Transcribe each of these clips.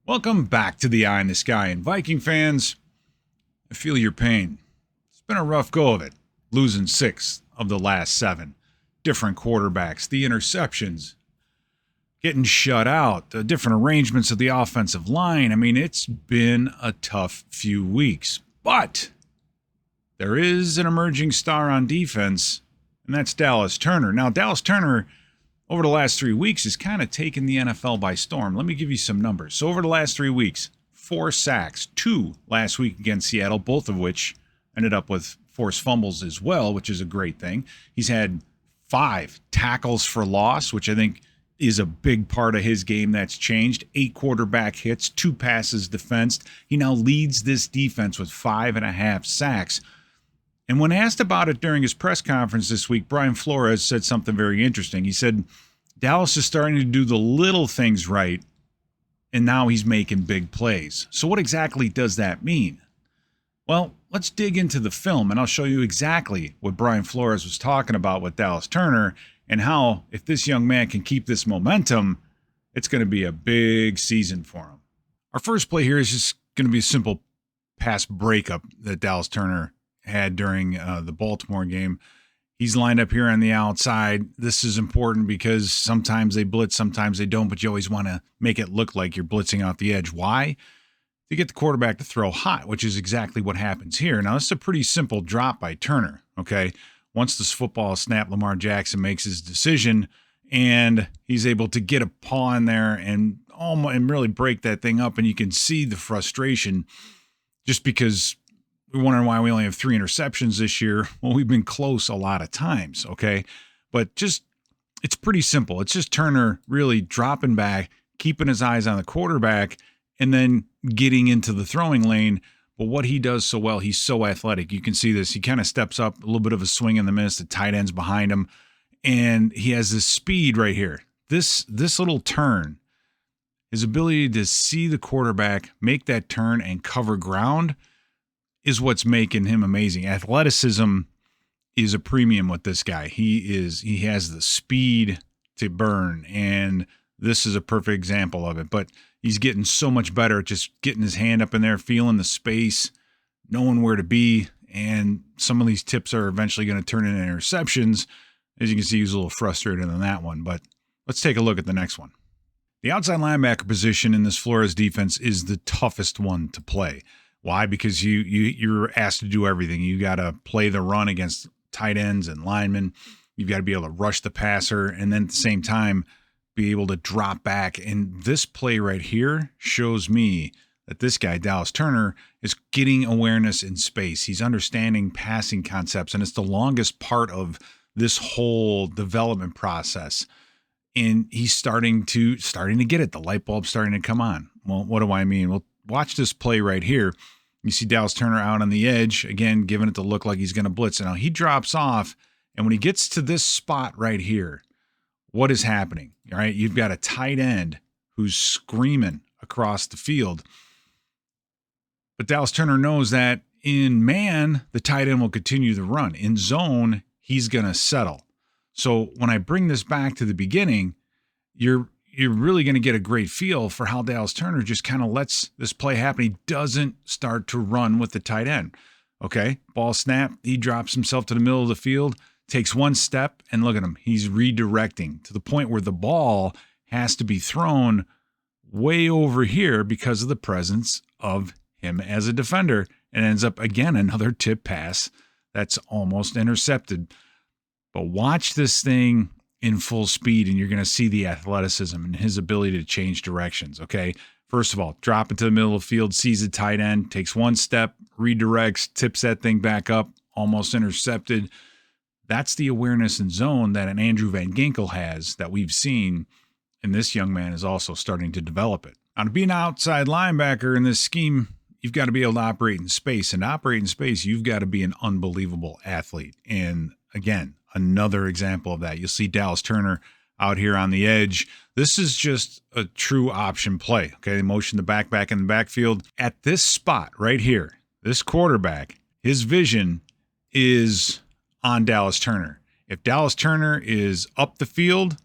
Welcome back to the Eye in the Sky. And Viking fans, I feel your pain. It's been a rough go of it, losing 6 of the last 7. Different quarterbacks, the interceptions, getting shut out, the different arrangements of the offensive line. I mean, it's been a tough few weeks. But there is an emerging star on defense, and that's Dallas Turner. Now, Dallas Turner, over the last 3 weeks, has kind of taken the NFL by storm. Let me give you some numbers. So over the last 3 weeks, 4 sacks, 2 last week against Seattle, both of which ended up with forced fumbles as well, which is a great thing. He's had 5 tackles for loss, which I think is a big part of his game that's changed. 8 quarterback hits, 2 passes defensed. He now leads this defense with 5.5 sacks. And when asked about it during his press conference this week, Brian Flores said something very interesting. He said, Dallas is starting to do the little things right, and now he's making big plays. So what exactly does that mean? Well, let's dig into the film, and I'll show you exactly what Brian Flores was talking about with Dallas Turner and how, if this young man can keep this momentum, it's going to be a big season for him. Our first play here is just going to be a simple pass breakup that Dallas Turner had during the Baltimore game. He's lined up here on the outside. This is important because sometimes they blitz, sometimes they don't, but you always want to make it look like you're blitzing out the edge. Why? To get the quarterback to throw hot, which is exactly what happens here. Now, this is a pretty simple drop by Turner, okay? Once this football is snapped, Lamar Jackson makes his decision, and he's able to get a paw in there and really break that thing up, and you can see the frustration just because we're wondering why we only have 3 interceptions this year. Well, we've been close a lot of times, okay? But it's pretty simple. It's just Turner really dropping back, keeping his eyes on the quarterback, and then getting into the throwing lane. But what he does so well, he's so athletic. You can see this. He kind of steps up, a little bit of a swing and a miss. The tight end's behind him, and he has this speed right here. This little turn, his ability to see the quarterback, make that turn, and cover ground is what's making him amazing. Athleticism is a premium with this guy. He has the speed to burn, and this is a perfect example of it. But he's getting so much better at just getting his hand up in there, feeling the space, knowing where to be, and some of these tips are eventually going to turn into interceptions. As you can see, he's a little frustrated on that one, but let's take a look at the next one. The outside linebacker position in this Flores defense is the toughest one to play. Why? Because you're asked to do everything. You got to play the run against tight ends and linemen. You've got to be able to rush the passer, and then at the same time be able to drop back. And this play right here shows me that this guy, Dallas Turner, is getting awareness in space. He's understanding passing concepts, and it's the longest part of this whole development process. And he's starting to get it. The light bulb's starting to come on. Well, what do I mean? Well, watch this play right here. You see Dallas Turner out on the edge, again, giving it to look like he's going to blitz. And now he drops off, and when he gets to this spot right here, what is happening? All right, you've got a tight end who's screaming across the field. But Dallas Turner knows that in man, the tight end will continue the run. In zone, he's going to settle. So when I bring this back to the beginning, you're really going to get a great feel for how Dallas Turner just kind of lets this play happen. He doesn't start to run with the tight end. Okay, ball snap. He drops himself to the middle of the field, takes one step, and look at him. He's redirecting to the point where the ball has to be thrown way over here because of the presence of him as a defender, and ends up, again, another tip pass that's almost intercepted. But watch this thing in full speed, and you're going to see the athleticism and his ability to change directions, okay? First of all, drop into the middle of the field, sees the tight end, takes one step, redirects, tips that thing back up, almost intercepted. That's the awareness in zone that an Andrew Van Ginkel has that we've seen, and this young man is also starting to develop it. Now, to be an outside linebacker in this scheme, you've got to be able to operate in space, and to operate in space, you've got to be an unbelievable athlete. And again, another example of that. You'll see Dallas Turner out here on the edge. This is just a true option play. Okay, they motion the back in the backfield. At this spot right here, this quarterback, his vision is on Dallas Turner. If Dallas Turner is up the field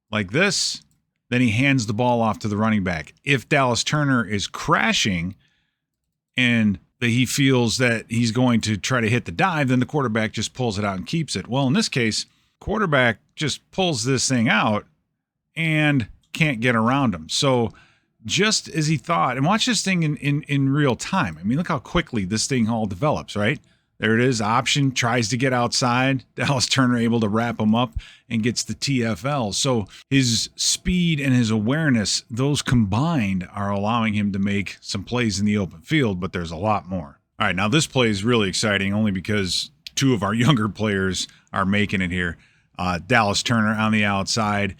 like this, then he hands the ball off to the running back. If Dallas Turner is crashing and that he feels that he's going to try to hit the dive, then the quarterback just pulls it out and keeps it. Well, in this case, quarterback just pulls this thing out and can't get around him. So just as he thought, and watch this thing in real time. I mean, look how quickly this thing all develops, right? There it is. Option, tries to get outside. Dallas Turner able to wrap him up and gets the TFL. So his speed and his awareness, those combined are allowing him to make some plays in the open field, but there's a lot more. All right, now this play is really exciting only because two of our younger players are making it here. Dallas Turner on the outside.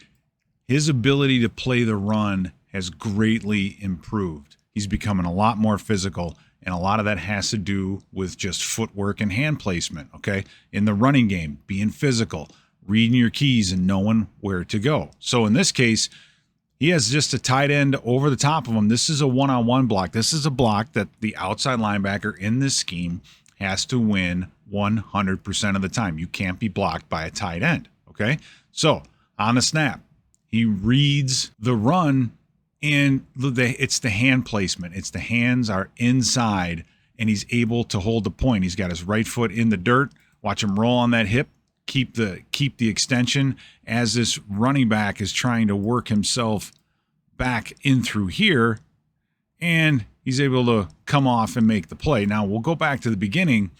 His ability to play the run has greatly improved. He's becoming a lot more physical. And a lot of that has to do with just footwork and hand placement, okay? In the running game, being physical, reading your keys and knowing where to go. So in this case, he has just a tight end over the top of him. This is a one-on-one block. This is a block that the outside linebacker in this scheme has to win 100% of the time. You can't be blocked by a tight end, okay? So on the snap, he reads the run. And it's the hand placement. It's the hands are inside, and he's able to hold the point. He's got his right foot in the dirt. Watch him roll on that hip. Keep the extension as this running back is trying to work himself back in through here, and he's able to come off and make the play. Now we'll go back to the beginning.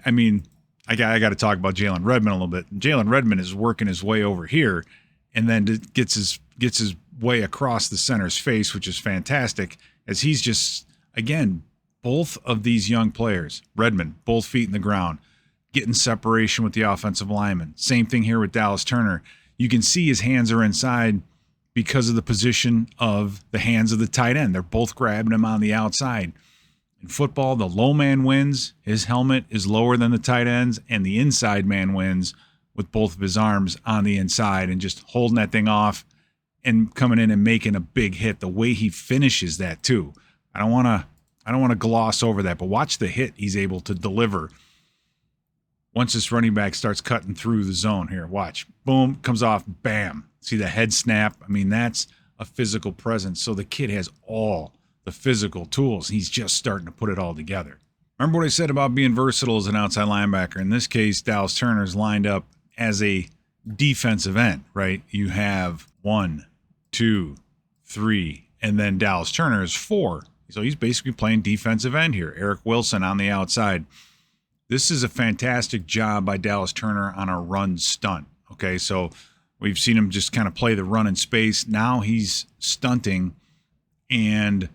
I mean, I got to talk about Jalen Redmond a little bit. Jalen Redmond is working his way over here, and then gets his way across the center's face, which is fantastic, as he's just, again, both of these young players, Redmond, both feet in the ground, getting separation with the offensive lineman. Same thing here with Dallas Turner. You can see his hands are inside because of the position of the hands of the tight end. They're both grabbing him on the outside. In football, the low man wins. His helmet is lower than the tight end's, and the inside man wins with both of his arms on the inside and just holding that thing off and coming in and making a big hit. The way he finishes that too. I don't want to gloss over that, but watch the hit he's able to deliver. Once this running back starts cutting through the zone here, watch. Boom, comes off, bam. See the head snap? I mean, that's a physical presence. So the kid has all the physical tools. He's just starting to put it all together. Remember what I said about being versatile as an outside linebacker? In this case, Dallas Turner's lined up as a defensive end, right? You have 1, 2, 3, and then Dallas Turner is 4. So he's basically playing defensive end here. Eric Wilson on the outside. This is a fantastic job by Dallas Turner on a run stunt. Okay, so we've seen him just kind of play the run in space. Now he's stunting and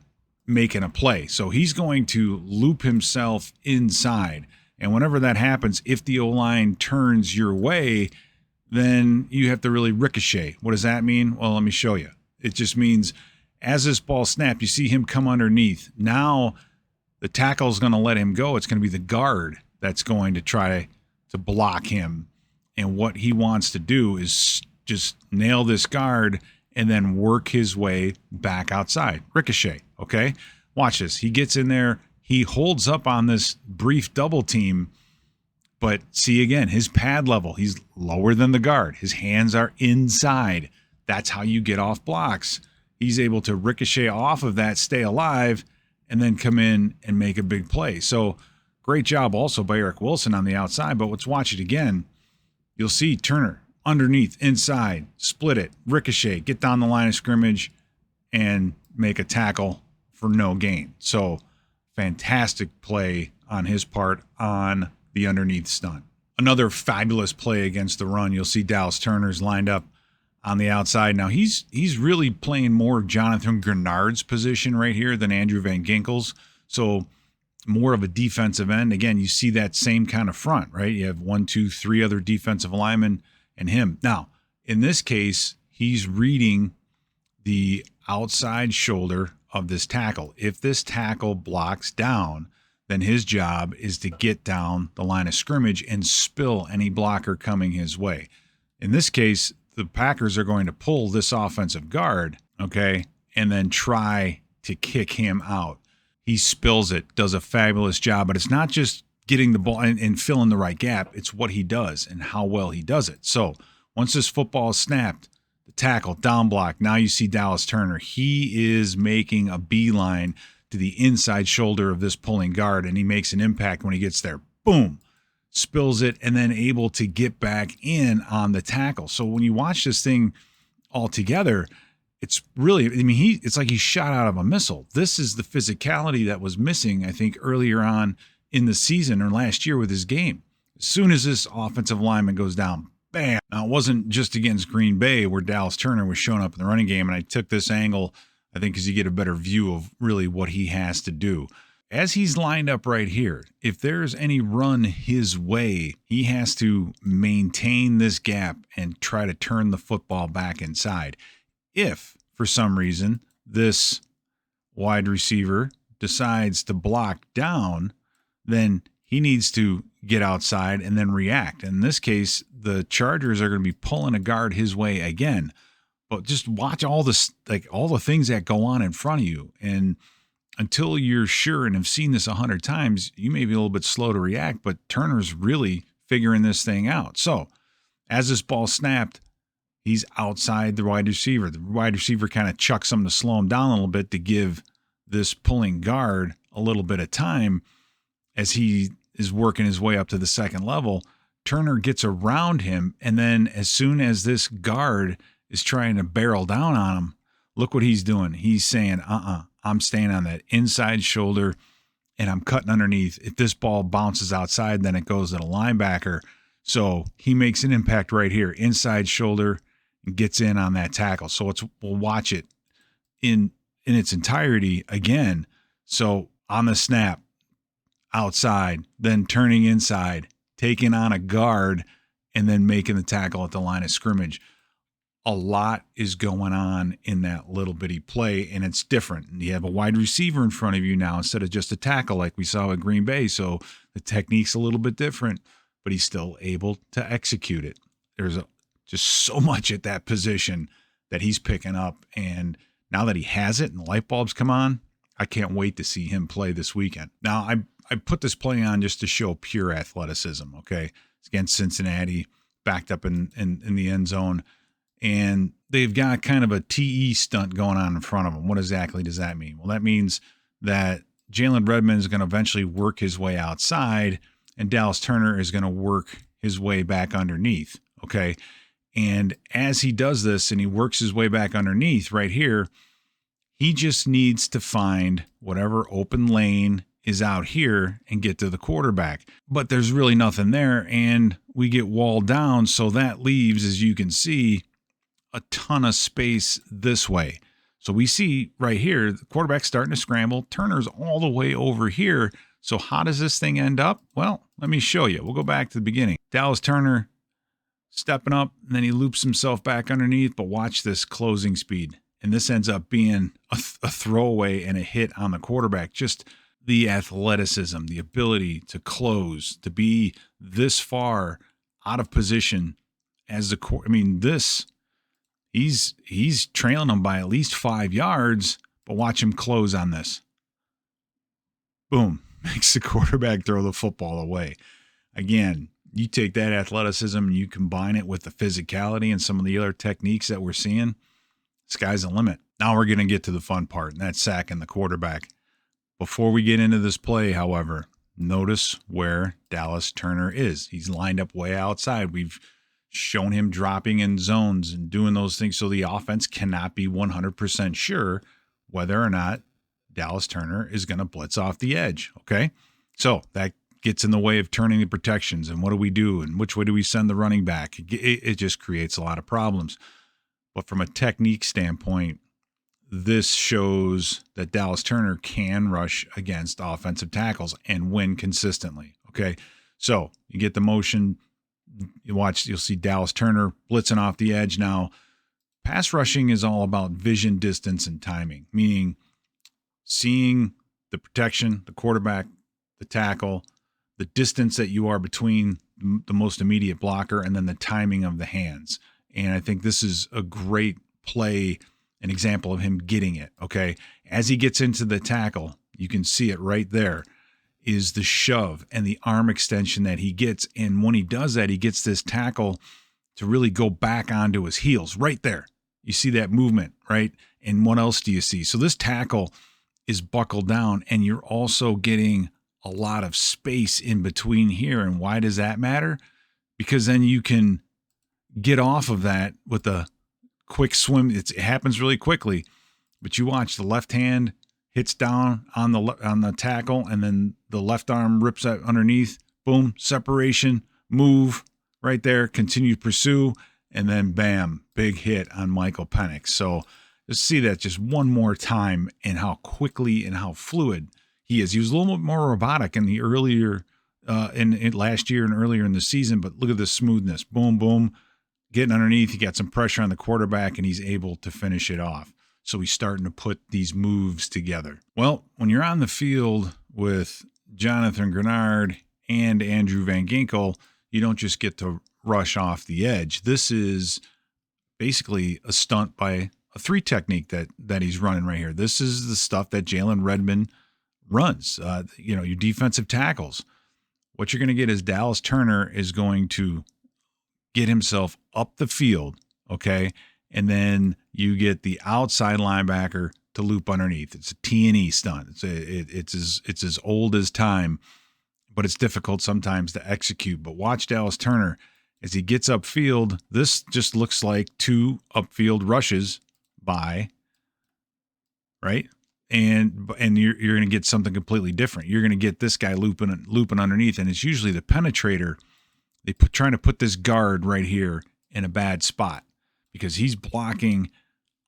making a play. So he's going to loop himself inside. And whenever that happens, if the O-line turns your way, then you have to really ricochet. What does that mean? Well, let me show you. It just means as this ball snapped, you see him come underneath. Now the tackle is going to let him go. It's going to be the guard that's going to try to block him. And what he wants to do is just nail this guard and then work his way back outside. Ricochet, okay? Watch this. He gets in there. He holds up on this brief double team. But see, again, his pad level, he's lower than the guard. His hands are inside. That's how you get off blocks. He's able to ricochet off of that, stay alive, and then come in and make a big play. So great job also by Eric Wilson on the outside. But let's watch it again. You'll see Turner underneath, inside, split it, ricochet, get down the line of scrimmage, and make a tackle for no gain. So fantastic play on his part on the underneath stunt. Another fabulous play against the run. You'll see Dallas Turner's lined up on the outside. Now he's really playing more of Jonathan Grenard's position right here than Andrew Van Ginkel's. So more of a defensive end. Again, you see that same kind of front, right? You have 1, 2, 3 other defensive linemen and him. Now, in this case, he's reading the outside shoulder of this tackle. If this tackle blocks down, then his job is to get down the line of scrimmage and spill any blocker coming his way. In this case, the Packers are going to pull this offensive guard, okay, and then try to kick him out. He spills it, does a fabulous job, but it's not just getting the ball and filling the right gap. It's what he does and how well he does it. So once this football is snapped, the tackle, down block. Now you see Dallas Turner. He is making a beeline to the inside shoulder of this pulling guard, and he makes an impact when he gets there. Boom. Spills it, and then able to get back in on the tackle. So when you watch this thing all together, it's really, it's like he shot out of a missile. This is the physicality that was missing, I think, earlier on in the season or last year with his game. As soon as this offensive lineman goes down, bam. Now, it wasn't just against Green Bay where Dallas Turner was showing up in the running game, and I took this angle, I think, because you get a better view of really what he has to do. As he's lined up right here, if there's any run his way, he has to maintain this gap and try to turn the football back inside. If, for some reason, this wide receiver decides to block down, then he needs to get outside and then react. In this case, the Chargers are going to be pulling a guard his way again. But just watch all this, like all the things that go on in front of you. And until you're sure and have seen this 100 times, you may be a little bit slow to react, but Turner's really figuring this thing out. So as this ball snapped, he's outside the wide receiver. The wide receiver kind of chucks him to slow him down a little bit to give this pulling guard a little bit of time as he is working his way up to the second level. Turner gets around him, and then as soon as this guard is trying to barrel down on him, look what he's doing. He's saying, I'm staying on that inside shoulder, and I'm cutting underneath. If this ball bounces outside, then it goes to the linebacker. So he makes an impact right here, inside shoulder, and gets in on that tackle. So we'll watch it in its entirety again. So on the snap, outside, then turning inside, taking on a guard, and then making the tackle at the line of scrimmage. A lot is going on in that little bitty play, and it's different. And you have a wide receiver in front of you now instead of just a tackle like we saw at Green Bay. So the technique's a little bit different, but he's still able to execute it. There's just so much at that position that he's picking up. And now that he has it and the light bulbs come on, I can't wait to see him play this weekend. Now, I put this play on just to show pure athleticism, okay? It's against Cincinnati, backed up in the end zone. And they've got kind of a TE stunt going on in front of them. What exactly does that mean? Well, that means that Jalen Redmond is going to eventually work his way outside, and Dallas Turner is going to work his way back underneath, okay? And as he does this and he works his way back underneath right here, he just needs to find whatever open lane is out here and get to the quarterback. But there's really nothing there, and we get walled down, so that leaves, as you can see, a ton of space this way. So we see right here, the quarterback's starting to scramble. Turner's all the way over here. So how does this thing end up? Well, let me show you. We'll go back to the beginning. Dallas Turner stepping up, and then he loops himself back underneath, but watch this closing speed. And this ends up being a throwaway and a hit on the quarterback. Just the athleticism, the ability to close, to be this far out of position as the he's trailing him by at least 5 yards, but watch him close on this. Boom, makes the quarterback throw the football away. Again, you take that athleticism and you combine it with the physicality and some of the other techniques that we're seeing, sky's the limit. Now we're going to get to the fun part, and that's sacking the quarterback. Before we get into this play, however, notice where Dallas Turner is. He's lined up way outside. We've shown him dropping in zones and doing those things so the offense cannot be 100% sure whether or not Dallas Turner is going to blitz off the edge, okay? So that gets in the way of turning the protections, and what do we do, and which way do we send the running back? It just creates a lot of problems. But from a technique standpoint, this shows that Dallas Turner can rush against offensive tackles and win consistently, okay? So you get the motion. You'll see Dallas Turner blitzing off the edge. Now, pass rushing is all about vision, distance, and timing, meaning seeing the protection, the quarterback, the tackle, the distance that you are between the most immediate blocker, and then the timing of the hands. And I think this is a great play, an example of him getting it, okay? As he gets into the tackle, you can see it right there, is the shove and the arm extension that he gets. And when he does that, he gets this tackle to really go back onto his heels right there. You see that movement, right? And what else do you see? So this tackle is buckled down, and you're also getting a lot of space in between here. And why does that matter? Because then you can get off of that with a quick swim. It happens really quickly, but you watch the left hand hits down on the tackle, and then the left arm rips that underneath. Boom, separation, move right there, continue to pursue, and then bam, big hit on Michael Penix. So just see that just one more time and how quickly and how fluid he is. He was a little bit more robotic in the earlier in last year and earlier in the season, but look at the smoothness. Boom, boom, getting underneath. He got some pressure on the quarterback, and he's able to finish it off. So he's starting to put these moves together. Well, when you're on the field with Jonathan Grenard and Andrew Van Ginkel, you don't just get to rush off the edge. This is basically a stunt by a 3 technique that he's running right here. This is the stuff that Jalen Redmond runs. Your defensive tackles. What you're going to get is Dallas Turner is going to get himself up the field, okay? And then you get the outside linebacker to loop underneath. It's a T&E stunt. It's as old as time, but it's difficult sometimes to execute. But watch Dallas Turner as he gets upfield. This just looks like 2 upfield rushes by, right? And you're going to get something completely different. You're going to get this guy looping underneath, and it's usually the penetrator. Trying to put this guard right here in a bad spot because he's blocking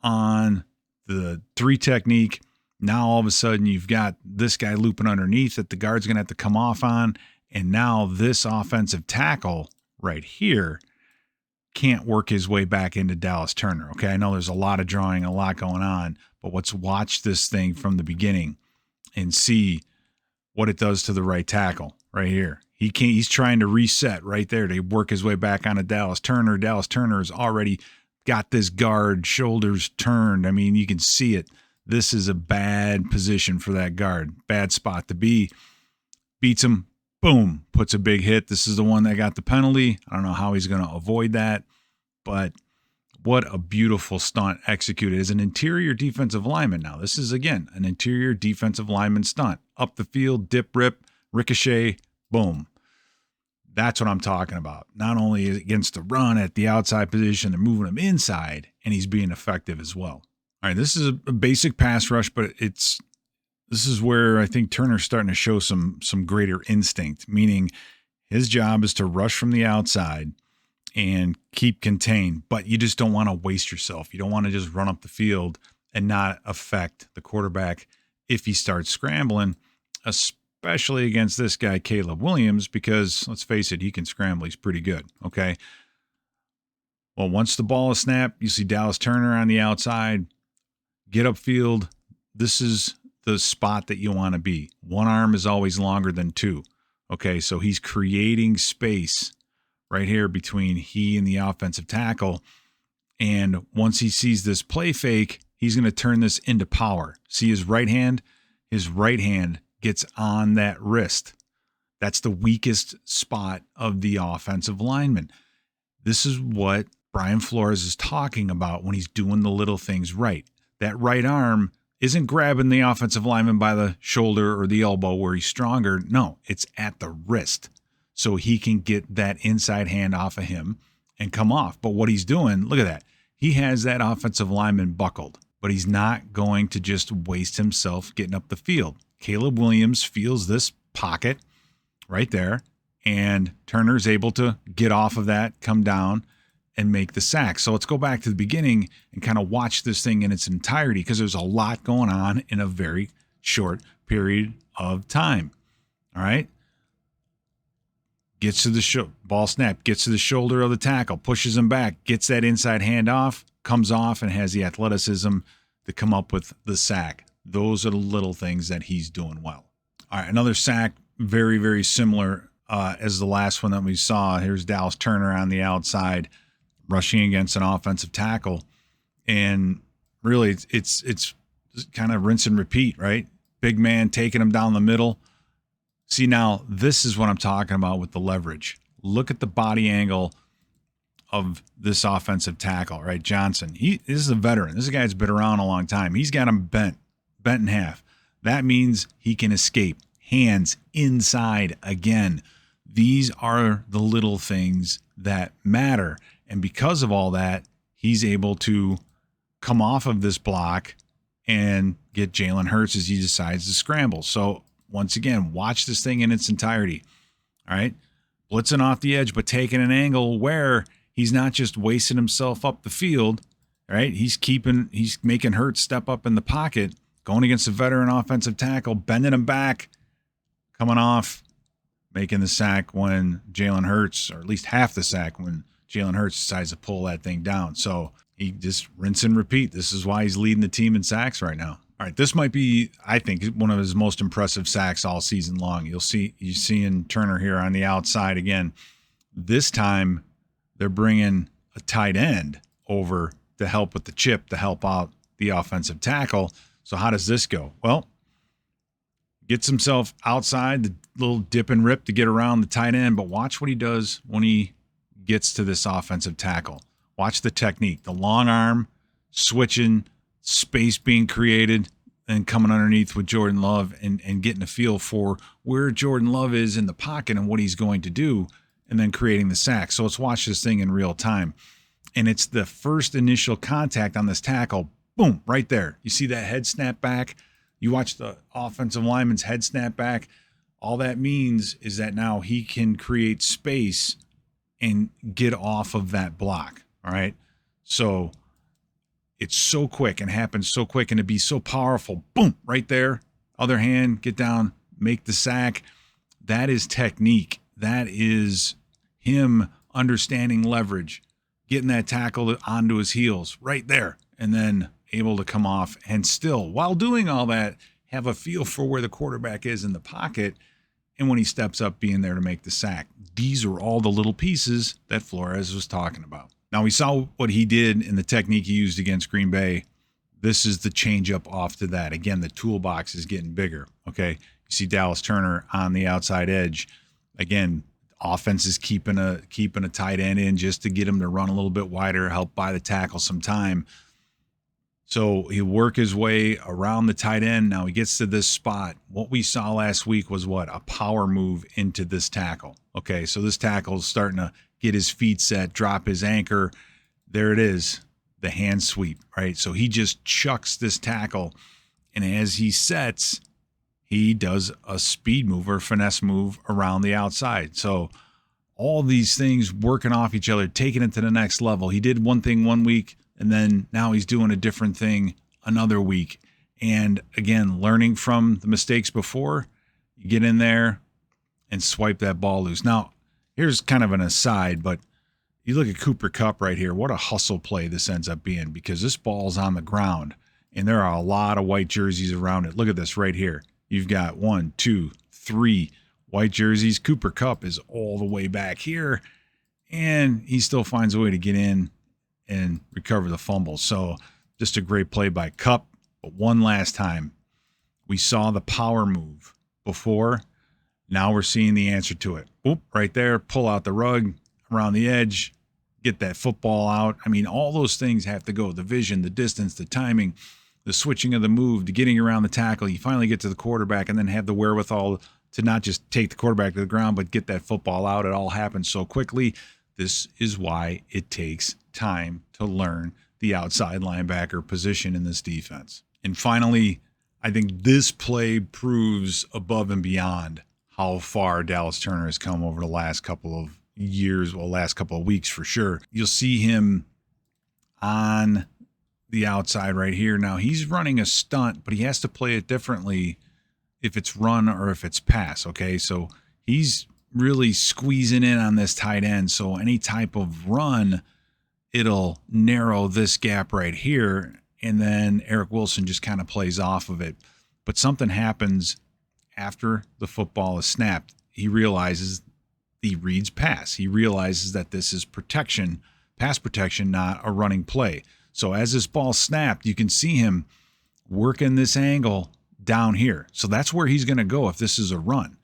on the 3 technique. Now all of a sudden you've got this guy looping underneath that the guard's going to have to come off on, and now this offensive tackle right here can't work his way back into Dallas Turner. Okay, I know there's a lot of drawing, a lot going on, but let's watch this thing from the beginning and see what it does to the right tackle right here. He's trying to reset right there to work his way back onto Dallas Turner. Dallas Turner has already got this guard, shoulders turned. I mean, you can see it. This is a bad position for that guard. Bad spot to be. Beats him. Boom. Puts a big hit. This is the one that got the penalty. I don't know how he's going to avoid that, but what a beautiful stunt executed as an interior defensive lineman. Now, this is, again, an interior defensive lineman stunt. Up the field, dip, rip, ricochet, boom. That's what I'm talking about. Not only against the run at the outside position, they're moving him inside, and he's being effective as well. All right, this is a basic pass rush, but this is where I think Turner's starting to show some greater instinct, meaning his job is to rush from the outside and keep contained, but you just don't want to waste yourself. You don't want to just run up the field and not affect the quarterback if he starts scrambling, especially against this guy, Caleb Williams, because let's face it, he can scramble. He's pretty good. Okay. Well, once the ball is snapped, you see Dallas Turner on the outside, get upfield. This is the spot that you want to be. One arm is always longer than 2. Okay. So he's creating space right here between he and the offensive tackle. And once he sees this play fake, he's going to turn this into power. See his right hand? His right hand gets on that wrist. That's the weakest spot of the offensive lineman. This is what Brian Flores is talking about when he's doing the little things right. That right arm isn't grabbing the offensive lineman by the shoulder or the elbow where he's stronger. No, it's at the wrist. So he can get that inside hand off of him and come off. But what he's doing, look at that. He has that offensive lineman buckled, but he's not going to just waste himself getting up the field. Caleb Williams feels this pocket right there, and Turner's able to get off of that, come down, and make the sack. So let's go back to the beginning and kind of watch this thing in its entirety because there's a lot going on in a very short period of time. All right? Gets to the ball snap, gets to the shoulder of the tackle, pushes him back, gets that inside hand off, comes off, and has the athleticism to come up with the sack. Those are the little things that he's doing well. All right, another sack, very, very similar as the last one that we saw. Here's Dallas Turner on the outside, rushing against an offensive tackle. And really, it's kind of rinse and repeat, right? Big man taking him down the middle. See, now, this is what I'm talking about with the leverage. Look at the body angle of this offensive tackle, right? Johnson. This is a veteran. This is a guy that's been around a long time. He's got him bent in half. That means he can escape. Hands inside again. These are the little things that matter. And because of all that, he's able to come off of this block and get Jalen Hurts as he decides to scramble. So once again, watch this thing in its entirety. All right. Blitzing off the edge, but taking an angle where he's not just wasting himself up the field. All right. He's making Hurts step up in the pocket, going against a veteran offensive tackle, bending him back, coming off, making the sack when Jalen Hurts, or at least half the sack when Jalen Hurts decides to pull that thing down. So he just rinse and repeat. This is why he's leading the team in sacks right now. All right, this might be, I think, one of his most impressive sacks all season long. You're seeing Turner here on the outside again. This time, they're bringing a tight end over to help with the chip, to help out the offensive tackle. So how does this go? Well, gets himself outside, the little dip and rip to get around the tight end, but watch what he does when he gets to this offensive tackle. Watch the technique, the long arm, switching, space being created, and coming underneath with Jordan Love and getting a feel for where Jordan Love is in the pocket and what he's going to do, and then creating the sack. So let's watch this thing in real time. And it's the first initial contact on this tackle. Boom, right there. You see that head snap back? You watch the offensive lineman's head snap back. All that means is that now he can create space and get off of that block. All right. So it's so quick and happens so quick, and it'd be so powerful. Boom, right there. Other hand, get down, make the sack. That is technique. That is him understanding leverage, getting that tackle onto his heels right there, and then able to come off and still, while doing all that, have a feel for where the quarterback is in the pocket, and when he steps up, being there to make the sack. These are all the little pieces that Flores was talking about. Now, we saw what he did in the technique he used against Green Bay. This is the changeup off to that. Again, the toolbox is getting bigger, okay? You see Dallas Turner on the outside edge. Again, offense is keeping a tight end in just to get him to run a little bit wider, help buy the tackle some time. So he'll work his way around the tight end. Now he gets to this spot. What we saw last week was what? A power move into this tackle. Okay, so this tackle is starting to get his feet set, drop his anchor. There it is, the hand sweep, right? So he just chucks this tackle, and as he sets, he does a speed move or finesse move around the outside. So all these things working off each other, taking it to the next level. He did one thing one week, and then now he's doing a different thing another week. And again, learning from the mistakes before, you get in there and swipe that ball loose. Now, here's kind of an aside, but you look at Cooper Kupp right here. What a hustle play this ends up being, because this ball's on the ground, and there are a lot of white jerseys around it. Look at this right here. You've got 1, 2, 3 white jerseys. Cooper Kupp is all the way back here, and he still finds a way to get in and recover the fumble. So just a great play by Kupp. But one last time, we saw the power move before. Now we're seeing the answer to it. Oop, right there, pull out the rug around the edge, get that football out. I mean, all those things have to go. The vision, the distance, the timing, the switching of the move, to getting around the tackle. You finally get to the quarterback and then have the wherewithal to not just take the quarterback to the ground, but get that football out. It all happens so quickly. This is why it takes time to learn the outside linebacker position in this defense. And finally, I think this play proves above and beyond how far Dallas Turner has come over the last couple of years, well, last couple of weeks for sure. You'll see him on the outside right here. Now, he's running a stunt, but he has to play it differently if it's run or if it's pass, okay? So he's really squeezing in on this tight end. So any type of run, it'll narrow this gap right here, and then Eric Wilson just kind of plays off of it. But something happens after the football is snapped. He realizes, he reads pass. He realizes that this is protection, pass protection, not a running play. So as this ball snapped, you can see him working this angle down here. So that's where he's going to go if this is a run.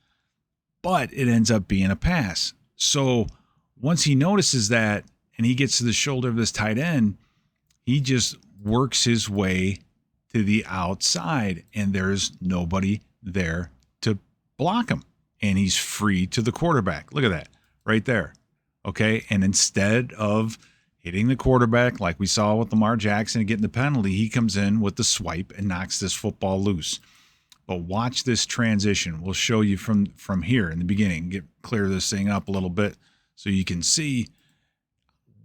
But it ends up being a pass. So once he notices that and he gets to the shoulder of this tight end, he just works his way to the outside, and there's nobody there to block him. And he's free to the quarterback. Look at that right there. Okay. And instead of hitting the quarterback like we saw with Lamar Jackson and getting the penalty, he comes in with the swipe and knocks this football loose. But watch this transition. We'll show you from here in the beginning. Clear this thing up a little bit so you can see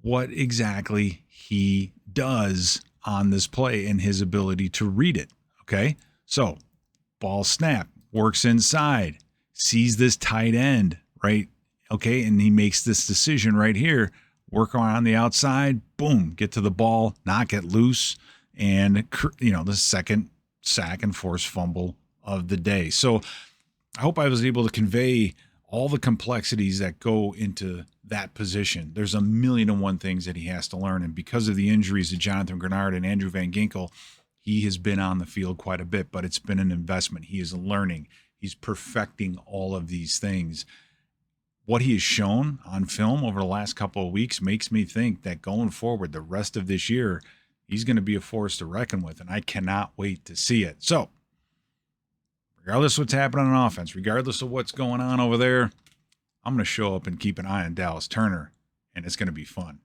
what exactly he does on this play and his ability to read it. Okay. So ball snap, works inside, sees this tight end, right? Okay. And he makes this decision right here. Work on the outside, boom, get to the ball, knock it loose, and, the second sack and forced fumble of the day. So I hope I was able to convey all the complexities that go into that position. There's a million and one things that he has to learn. And because of the injuries to Jonathan Grenard and Andrew Van Ginkel, he has been on the field quite a bit, but it's been an investment. He is learning. He's perfecting all of these things. What he has shown on film over the last couple of weeks makes me think that going forward, the rest of this year, he's going to be a force to reckon with, and I cannot wait to see it. So, regardless of what's happening on offense, regardless of what's going on over there, I'm going to show up and keep an eye on Dallas Turner, and it's going to be fun.